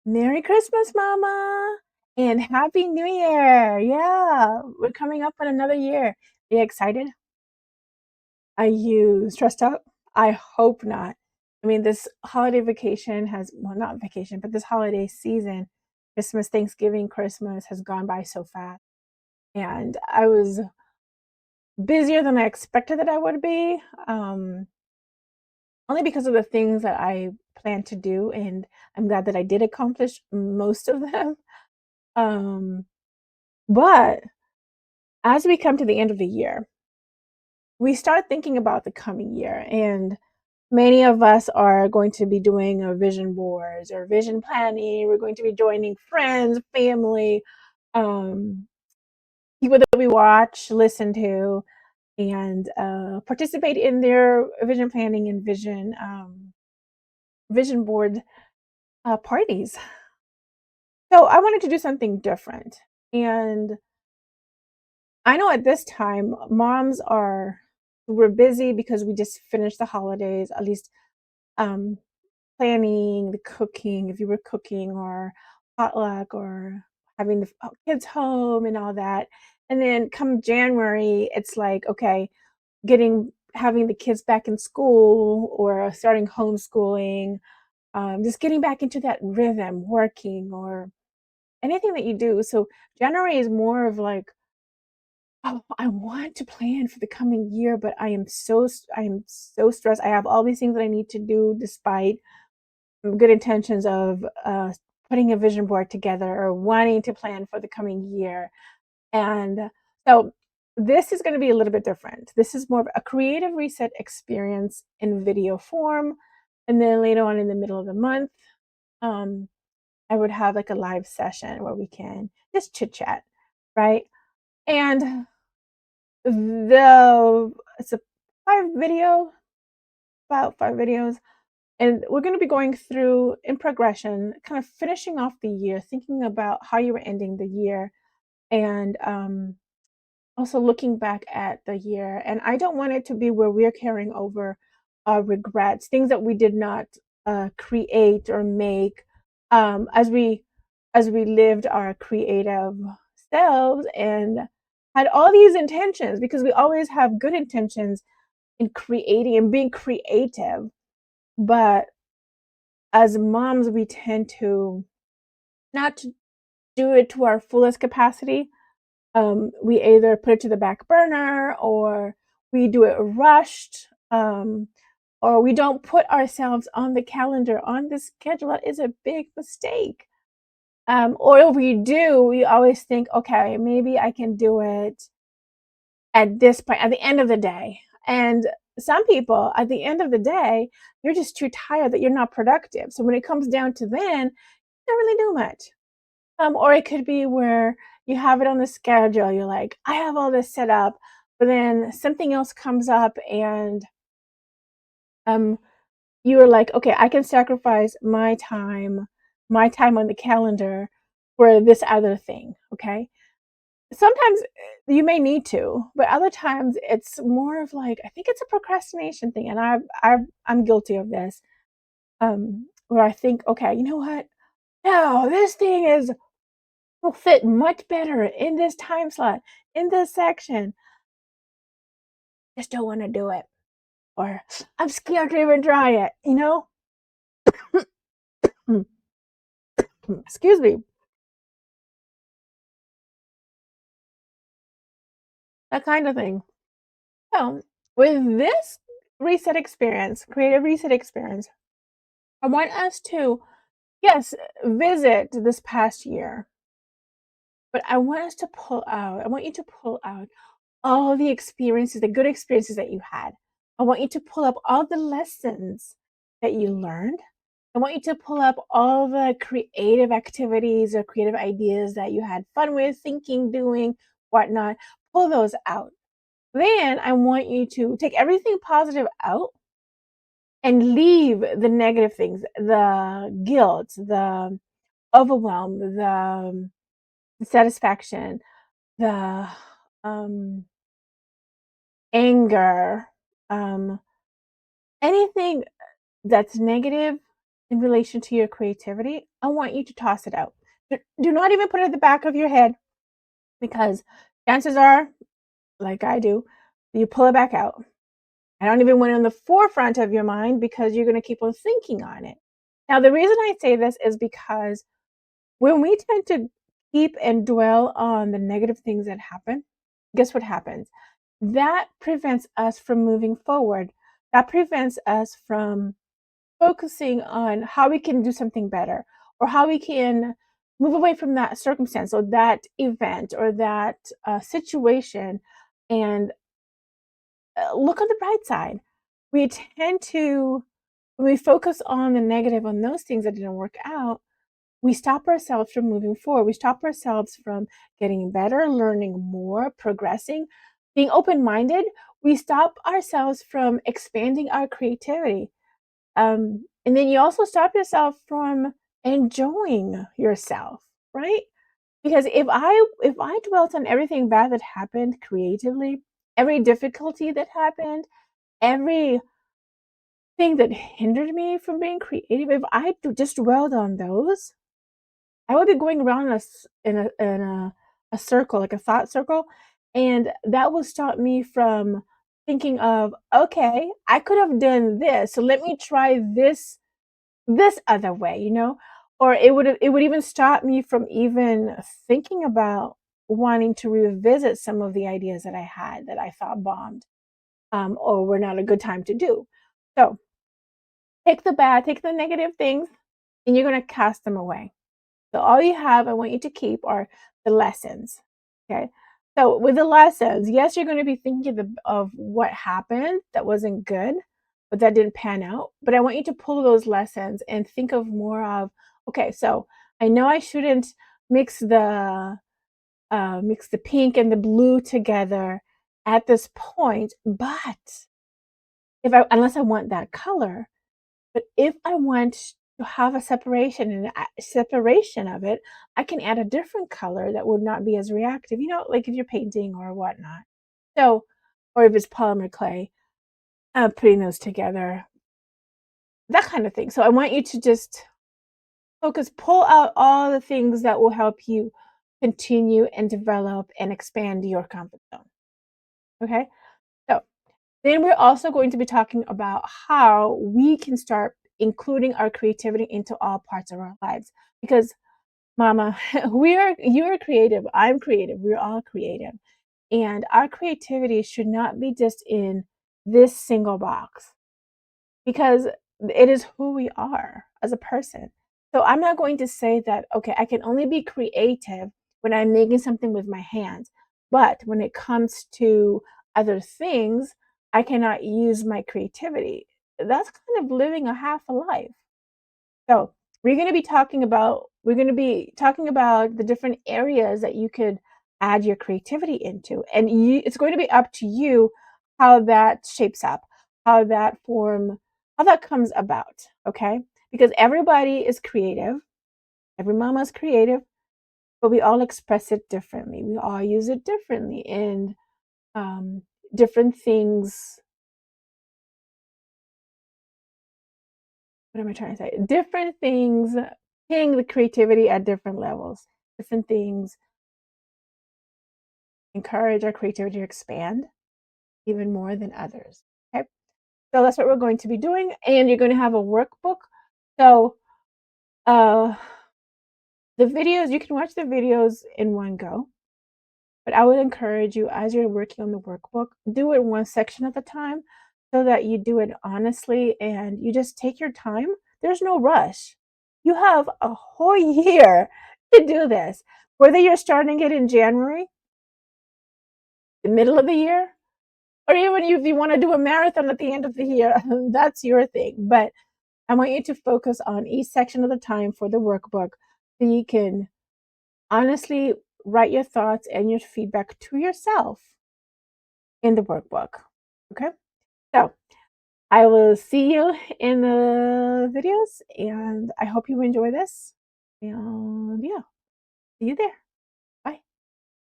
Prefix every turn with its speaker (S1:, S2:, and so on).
S1: Merry Christmas, Mama, and Happy New Year. Yeah, we're coming up on another year. Are you excited? Are you stressed out? I hope not. I mean, this holiday vacation has, well, not vacation, but this holiday season, Christmas, Thanksgiving, Christmas has gone by so fast. And I was busier than I expected that I would be, um, only because of the things that I planned to do. And I'm glad that I did accomplish most of them. Um, but as we come to the end of the year, we start thinking about the coming year, and many of us are going to be doing a vision boards or vision planning. We're going to be joining friends, family, um, people that we watch, listen to, and participate in their vision planning and vision board parties. So I wanted to do something different, and I know at this time moms are we're busy because we just finished the holidays, at least um planning the cooking, if you were cooking or potluck or having the kids home and all that. And then come January, it's like, okay, getting having the kids back in school or starting homeschooling, just getting back into that rhythm, working or anything that you do. So January is more of like, oh, I want to plan for the coming year, but I am so stressed. I have all these things that I need to do despite good intentions of putting a vision board together or wanting to plan for the coming year. And so this is going to be a little bit different. This is more of a creative reset experience in video form. And then later on in the middle of the month, um, I would have like a live session where we can just chit chat, right? And the it's a five video about five videos, and we're going to be going through in progression, kind of finishing off the year, thinking about how you were ending the year, and also looking back at the year. And I don't want it to be where we're carrying over regrets, things that we did not create or make as we lived our creative selves and had all these intentions, because we always have good intentions in creating and being creative. But as moms, we tend to not to do it to our fullest capacity. We either put it to the back burner or we do it rushed, or we don't put ourselves on the calendar, on the schedule. That is a big mistake. Or if we do, we always think, okay, maybe I can do it at this point, at the end of the day. And some people, at the end of the day, you're just too tired that you're not productive. So when it comes down to then, you don't really do much. Or it could be where you have it on the schedule. You're like, I have all this set up, but then something else comes up, and um, you are like, okay, I can sacrifice my time on the calendar for this other thing. Okay. Sometimes you may need to, but other times it's more of like, I think it's a procrastination thing. And I'm guilty of this. Where I think, okay, you know what? No, this thing will fit much better in this time slot, in this section. Just don't want to do it. Or I'm scared to even try it, you know? Excuse me. That kind of thing. So, with this reset experience, creative reset experience, I want us to, yes, visit this past year, but I want you to pull out all the experiences, the good experiences that you had. I want you to pull up all the lessons that you learned. I want you to pull up all the creative activities or creative ideas that you had fun with, thinking, doing, whatnot. Pull those out. Then I want you to take everything positive out and leave the negative things, the guilt, the overwhelm, the satisfaction, the um, anger, um, Anything that's negative in relation to your creativity, I want you to toss it out. Do not even put it at the back of your head, because chances are, like I do, you pull it back out. I don't even want it in the forefront of your mind, because you're going to keep on thinking on it. Now, the reason I say this is because when we tend to keep and dwell on the negative things that happen, guess what happens? That prevents us from moving forward. That prevents us from focusing on how we can do something better, or how we can move away from that circumstance or that event or that situation, and look on the bright side. We tend to, when we focus on the negative, on those things that didn't work out, we stop ourselves from moving forward. We stop ourselves from getting better, learning more, progressing, being open minded. We stop ourselves from expanding our creativity. And then you also stop yourself from enjoying yourself, right? Because if I dwelt on everything bad that happened creatively, every difficulty that happened, every thing that hindered me from being creative, if I just dwelled on those, I would be going around in a circle, like a thought circle, and that would stop me from thinking of, okay, I could have done this, so let me try this other way, or it would even stop me from even thinking about wanting to revisit some of the ideas that I had that I thought bombed, or were not a good time to do. So take the negative things, and you're going to cast them away. So all you have, I want you to keep, are the lessons. Okay. So with the lessons, yes, you're going to be thinking of what happened that wasn't good, but that didn't pan out. But I want you to pull those lessons and think of more of, okay, so I know I shouldn't mix the pink and the blue together at this point, but if I unless I want that color, but if I want to have a separation and a separation of it, I can add a different color that would not be as reactive, like if you're painting or whatnot. So, or if it's polymer clay, putting those together, that kind of thing. So I want you to just focus, pull out all the things that will help you continue and develop and expand your comfort zone. Okay. So then we're also going to be talking about how we can start including our creativity into all parts of our lives. Because, Mama, you're creative, I'm creative, we're all creative. And our creativity should not be just in this single box, because it is who we are as a person. So I'm not going to say that, okay, I can only be creative when I'm making something with my hands. But when it comes to other things, I cannot use my creativity. That's kind of living a half a life. So we're going to be talking about the different areas that you could add your creativity into, and it's going to be up to you how that shapes up, how that form, how that comes about. Okay, because everybody is creative, every mama is creative, but we all express it differently. We all use it differently in um, different things. What am I trying to say? Different things, seeing the creativity at different levels. Different things encourage our creativity to expand even more than others. Okay. So that's what we're going to be doing. And you're going to have a workbook. So uh, the videos, you can watch the videos in one go. But I would encourage you, as you're working on the workbook, do it one section at a time, so that you do it honestly and you just take your time. There's no rush. You have a whole year to do this. Whether you're starting it in January, the middle of the year, or even if you want to do a marathon at the end of the year, that's your thing. But I want you to focus on each section of the time for the workbook, so you can honestly write your thoughts and your feedback to yourself in the workbook. Okay? So I will see you in the videos, and I hope you enjoy this. And yeah, see you there.